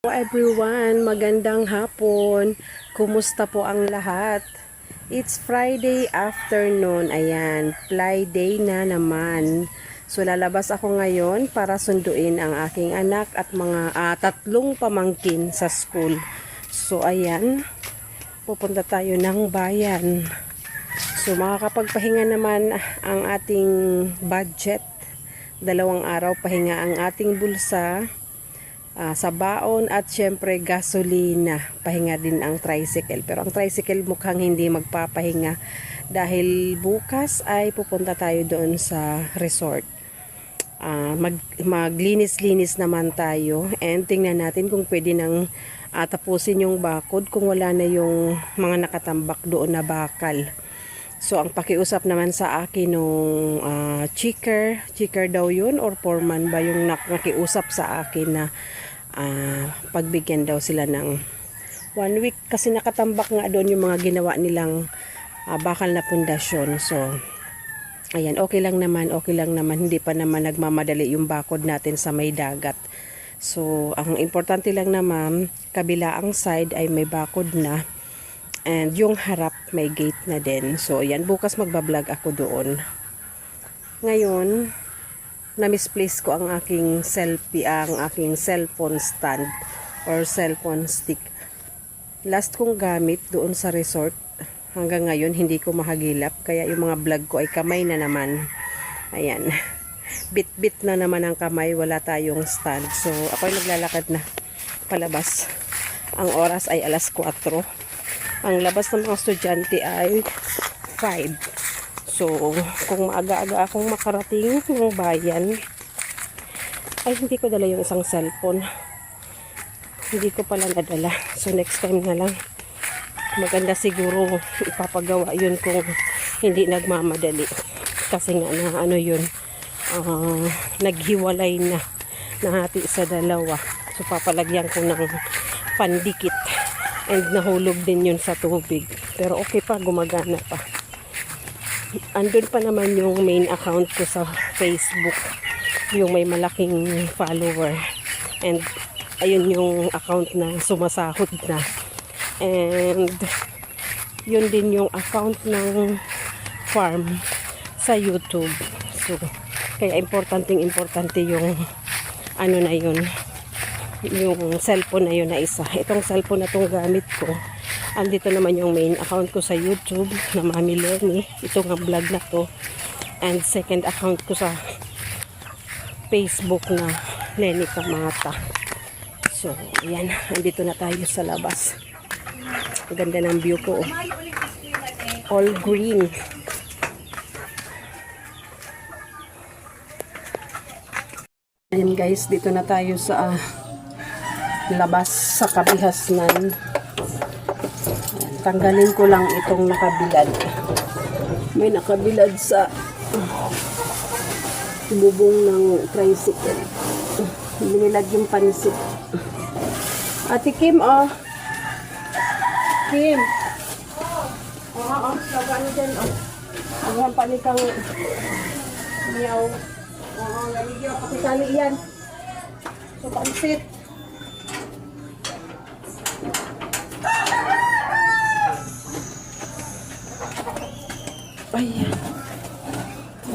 Hello everyone, magandang hapon. Kumusta po ang lahat? It's Friday afternoon. Ayan, fly day na naman. So lalabas ako ngayon para sunduin ang aking anak at mga tatlong pamangkin sa school. So ayan, pupunta tayo ng bayan. So makakapagpahinga naman ang ating budget. 2 araw pahinga ang ating bulsa. Sa baon at syempre gasolina, pahinga din ang tricycle, pero ang tricycle mukhang hindi magpapahinga dahil bukas ay pupunta tayo doon sa resort. Maglinis-linis naman tayo and tingnan natin kung pwede nang tapusin yung bakod kung wala na yung mga nakatambak doon na bakal. So ang pakiusap naman sa akin nung chicker daw yun or foreman ba yung nakiusap sa akin na pagbigyan daw sila ng 1 week kasi nakatambak nga doon yung mga ginawa nilang bakal na pundasyon. So ayan, okay lang naman, hindi pa naman nagmamadali yung bakod natin sa may dagat. So ang importante lang naman, kabilaang side ay may bakod na. And yung harap may gate na din. So yan, bukas magbablog ako doon. Ngayon, na-misplace ko ang aking cellphone stand or cellphone stick. Last kong gamit doon sa resort. Hanggang ngayon hindi ko mahagilap, kaya yung mga vlog ko ay kamay na naman. Ayan. Bit-bit na naman ang kamay, wala tayong stand. So ako ay naglalakad na palabas. Ang oras ay 4:00. Ang labas ng mga estudyante ay 5. So, kung maaga-aga akong makarating ng bayan, ay hindi ko dala yung isang cellphone. Hindi ko pala nadala. So, next time na lang. Maganda siguro ipapagawa yun kung hindi nagmamadali. Kasi nga na naghiwalay na nahati sa dalawa. So, papalagyan ko ng pandikit. And nahulog din yun sa tubig. Pero okay pa, gumagana pa. Andun pa naman yung main account ko sa Facebook. Yung may malaking follower. And ayun yung account na sumasahod na. And yun din yung account ng farm sa YouTube. So, kaya importante yung na yun. Yung cellphone na yun na isa. Itong cellphone na itong gamit ko. Andito naman yung main account ko sa YouTube na Mami Lenny. Ito nga vlog na to. And second account ko sa Facebook na Lenny Kamata. So, ayan. Andito na tayo sa labas. Ang ganda ng view ko. All green. Ayan guys, dito na tayo sa labas sa kabihasnan. Tanggalin ko lang itong nakabilad. May nakabilad sa bubong ng tricycle. Binilag yung pansit. Ate Kim, Kim. Lagaan dyan, Ang panikang miyaw. Galigyo, pakitali yan. So, pansit. Ayan.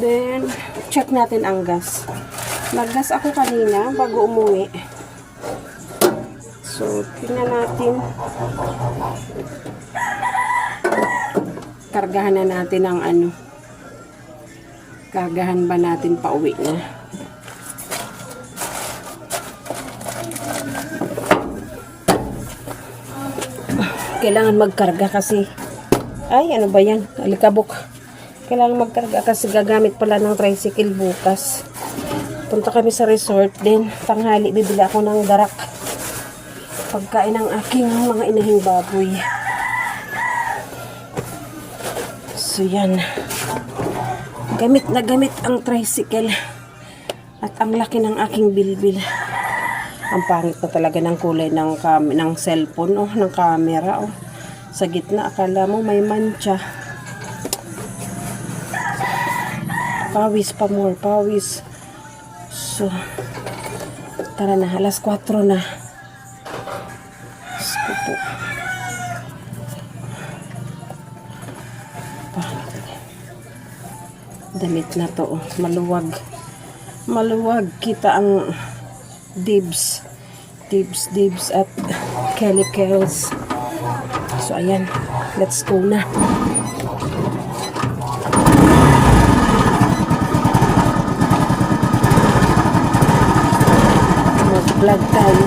Then, check natin ang gas. Naggas ako kanina bago umuwi. So, tingnan natin. Kargahan na natin ang Kargahan ba natin pa uwi na? Kailangan magkarga kasi. Ay, ano ba yan? Alikabok. Kailangan magkarga kasi gagamit pala ng tricycle bukas. Punta kami sa resort din. Tanghali, bibili ako ng darak. Pagkain ng aking mga inahing baboy. So, yan. Gamit na gamit ang tricycle. At ang laki ng aking bilbil. Ang pangit na talaga ng kulay ng cellphone, ng camera, Sa gitna, akala mo may mancha. Pawis pa more, pawis. So, tara na, 4:00 na. po. Damit na to, maluwag. Maluwag. Kita ang dibs at calicles. So ayan, let's go na. Mag-vlog tayo.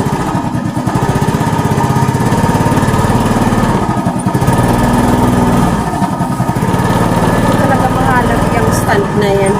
Talaga mahalag yung stand na yan.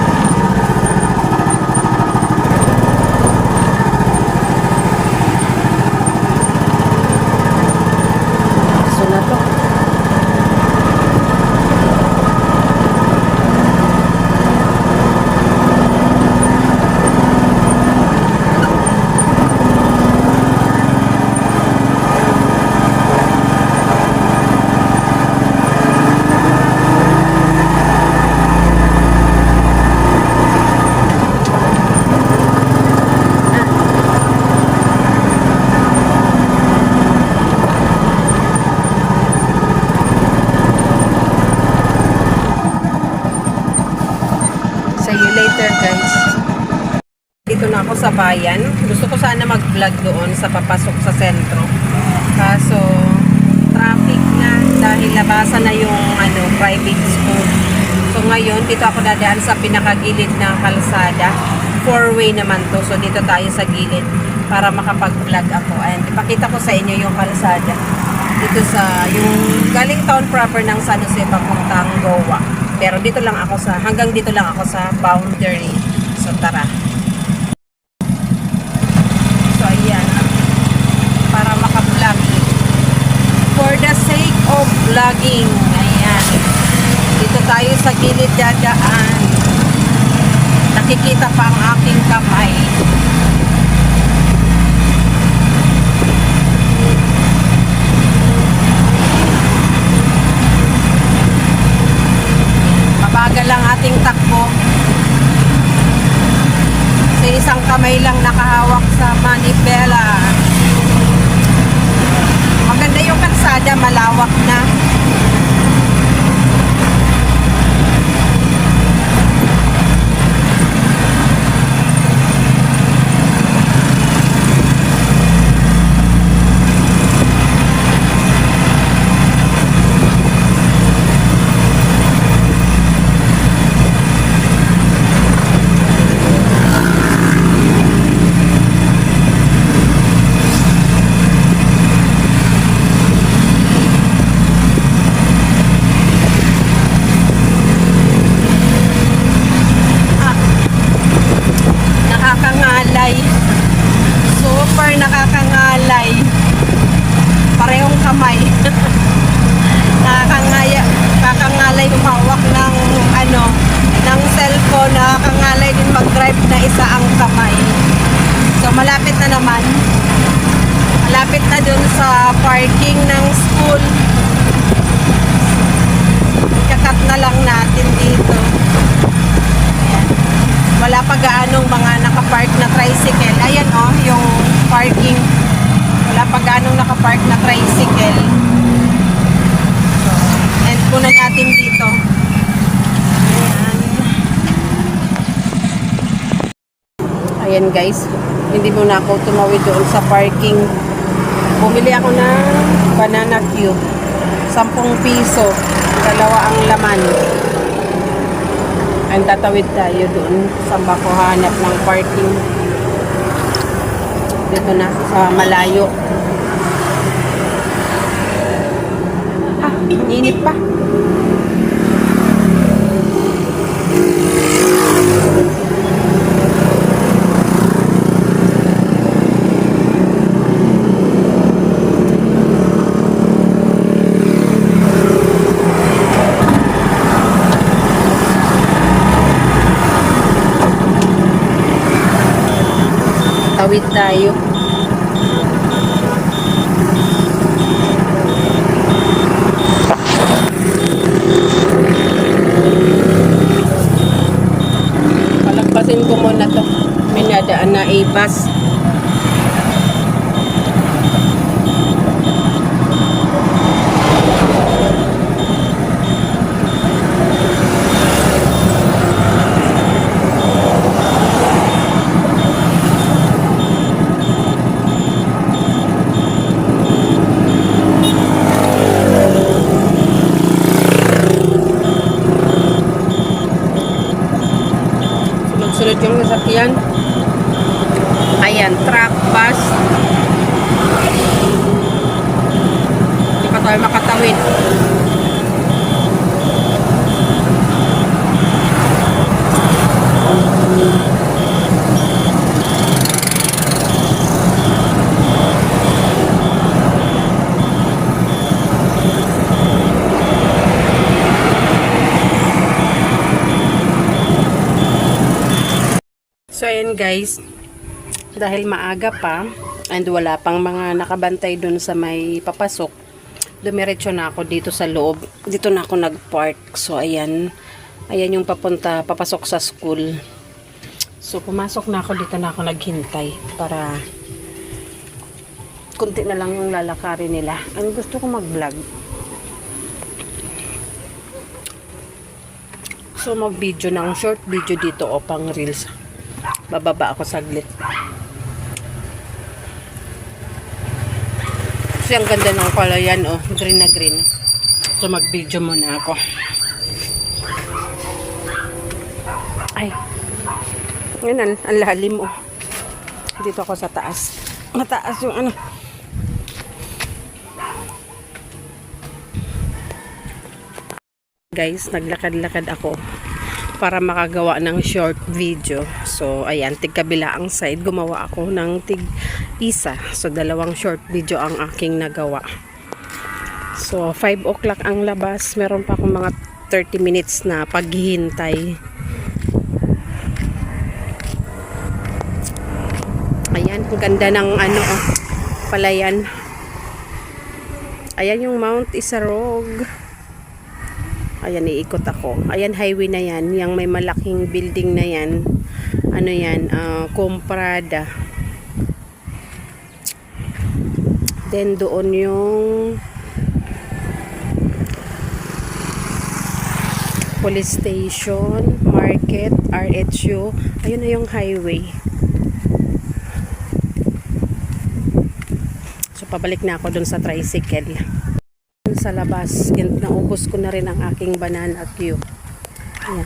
See you later, guys. Dito na ako sa bayan. Gusto ko sana mag-vlog doon sa papasok sa sentro. Kaso, traffic na dahil labasan na yung private school. So ngayon, dito ako dadaan sa pinakagilid ng kalsada. Four-way naman to. So dito tayo sa gilid para makapag-vlog ako. And ipakita ko sa inyo yung kalsada. Dito sa, yung galing town proper ng San Jose papuntang Goa. Pero dito lang ako hanggang dito lang ako sa boundary. So tara. So ayan. Para maka-vlog. For the sake of vlogging. Ayan. Dito tayo sa gilid dadaan. Nakikita pa ang aking kamay. Mabagal lang ating takbo. Sa isang kamay lang nakahawak sa manibela. Maganda yung kalsada, malawak na. Super nakakangalay. Parehong kamay. Nakakangalay humawak ng ng cellphone. Nakakangalay din mag-drive na isa ang kamay. So malapit na naman. Malapit na dun sa parking ng school. Kakat na lang natin dito. Ayan. Wala pa gaanong mga nakapark na tricycle. Ayan yung parking. Wala pa gaanong nakapark na tricycle. So, end muna natin dito. Ayan. Ayan guys. Hindi muna ako tumawid doon sa parking. Bumili ako ng banana cube. 10 piso. Dalawa ang laman. Ang tatawid tayo doon sa bako hanap ng parking. Dito na sa malayo. Init pa. Tawid tayo. Palagpasin ko muna to. May nadaan na bus. sasakyan. Ayan, truck, bus. Hindi pa tayo makatawid. So ayan guys, dahil maaga pa and wala pang mga nakabantay dun sa may papasok, dumiretso na ako dito sa loob. Dito na ako nag-park. So ayan, ayan yung papasok sa school. So pumasok na ako, dito na ako naghintay para kunti na lang yung lalakarin nila. Ang gusto ko mag-vlog. So mag-video ng short video dito o pang reels. Bababa ako saglit. Kasi ang ganda ng palayan, oh, green na green. So mag-video muna ako. Ay. Ngayon, ang lalim, oh. Dito ako sa taas. Mataas yung ano. Guys, naglakad-lakad ako para makagawa ng short video. So, ayan, tig-kabilaang side, gumawa ako ng tig-isa. So, dalawang short video ang aking nagawa. So, 5 o'clock ang labas. Meron pa akong mga 30 minutes na paghihintay. Ayan, ang ganda ng ano, oh, palayan. Ayan yung Mount Isarog. Ayan, iikot ako. Ayan, highway na yan. Yung may malaking building na yan. Ano yan? Comprada. Then, doon yung police station, market, RHU. Ayun na yung highway. So, pabalik na ako doon sa tricycle. Sa labas, naubos ko na rin ang aking banana cue. Ayan.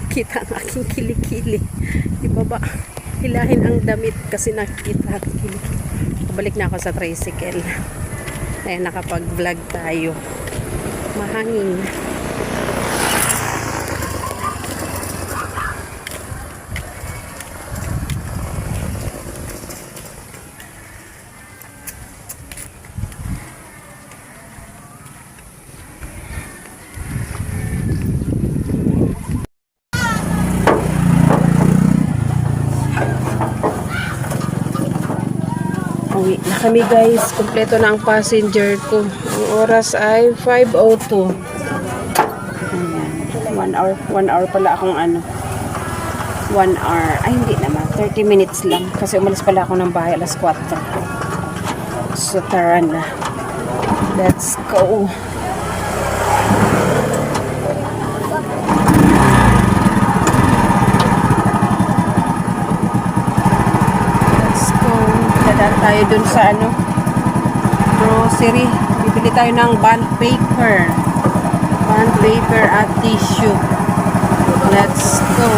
Kita ang aking kilikili. Diba ba? Hilahin ang damit kasi nakikita ang kilikili. Pabalik na ako sa tricycle. Ayan, nakapag-vlog tayo. Mahangin. Uwi na kami guys. Kompleto na ang passenger ko. Ang oras ay 5:02. Ayan. 1 hour pala akong ano. 1 hour. Ay hindi naman. 30 minutes lang. Kasi umalis pala ako ng bahay alas 4. So tara na. Let's go. Tayo dun sa ano, grocery. Bibili tayo ng bond paper at tissue. Let's go.